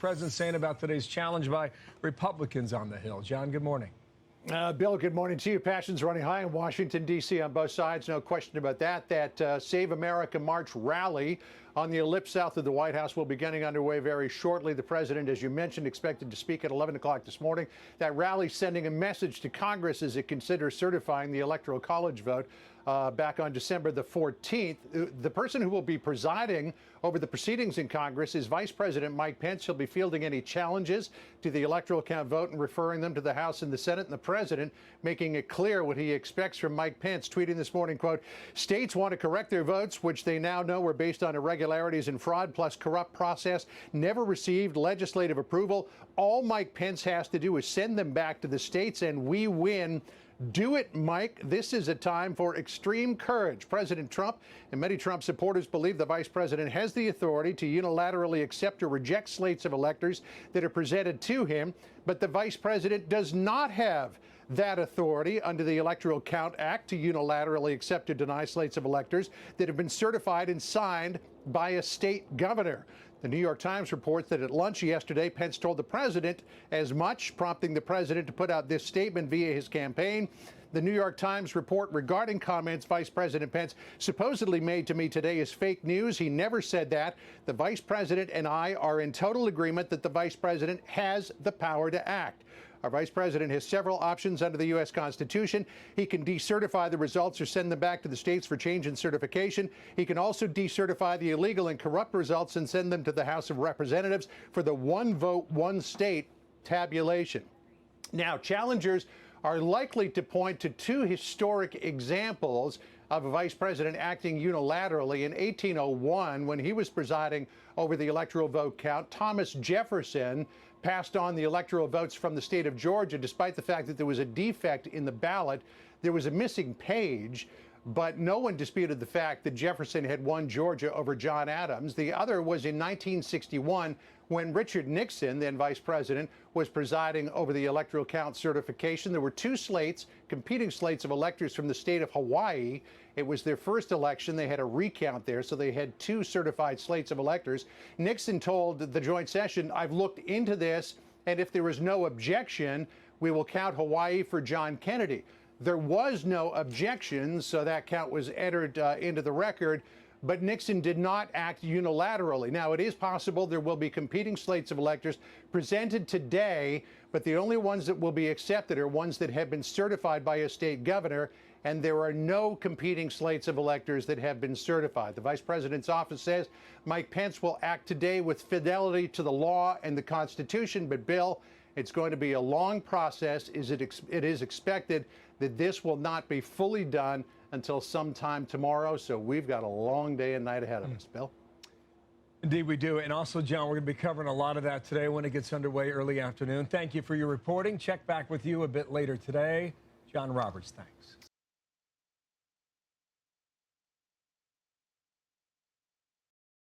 President saying about today's challenge by Republicans on the Hill. John, good morning. Bill, good morning to you. Passions running high in Washington, D.C. on both sides. No question about that. That Save America March rally on the ellipse south of the White House will be getting underway very shortly. The president, as you mentioned, expected to speak at 11 o'clock this morning. That rally sending a message to Congress as it considers certifying the Electoral College vote back on December the 14th. The person who will be presiding over the proceedings in Congress is Vice President Mike Pence. He'll be fielding any challenges to the electoral count vote and referring them to the House and the Senate, and the president making it clear what he expects from Mike Pence, tweeting this morning, quote, "States want to correct their votes, which they now know were based on irregularities and fraud plus corrupt process, never received legislative approval. All Mike Pence has to do is send them back to the states and we win. Do it, Mike. This is a time for extreme courage." President Trump and many Trump supporters believe the vice president has the authority to unilaterally accept or reject slates of electors that are presented to him, but the vice president does not have that authority under the Electoral Count Act to unilaterally accept or deny slates of electors that have been certified and signed by a state governor. The New York Times reports that at lunch yesterday, Pence told the president as much, prompting the president to put out this statement via his campaign. The New York Times report regarding comments Vice President Pence supposedly made to me today is fake news. He never said that. The vice president and I are in total agreement that the vice president has the power to act. Our vice president has several options under the U.S. Constitution. He can decertify the results or send them back to the states for change in certification. He can also decertify the illegal and corrupt results and send them to the House of Representatives for the one vote, one state tabulation. Now, challengers are likely to point to two historic examples of a vice president acting unilaterally. In 1801, when he was presiding over the electoral vote count, Thomas Jefferson passed on the electoral votes from the state of Georgia, despite the fact that there was a defect in the ballot. There was a missing page, but no one disputed the fact that Jefferson had won Georgia over John Adams. The other was in 1961, when Richard Nixon, then vice president, was presiding over the electoral count certification. There were two slates, competing slates of electors from the state of Hawaii. It was their first election. They had a recount there, so they had two certified slates of electors. Nixon told the joint session, "I've looked into this, and if there is no objection, we will count Hawaii for John Kennedy." There was no objection, so that count was entered into the record. But Nixon did not act unilaterally. Now, it is possible there will be competing slates of electors presented today, but the only ones that will be accepted are ones that have been certified by a state governor, and there are no competing slates of electors that have been certified. The vice president's office says Mike Pence will act today with fidelity to the law and the Constitution, but Bill, it's going to be a long process. It is expected that this will not be fully done until sometime tomorrow, so we've got a long day and night ahead of us. Bill? Indeed, we do. And also, John, we're going to be covering a lot of that today when it gets underway early afternoon. Thank you for your reporting. Check back with you a bit later today. John Roberts, thanks.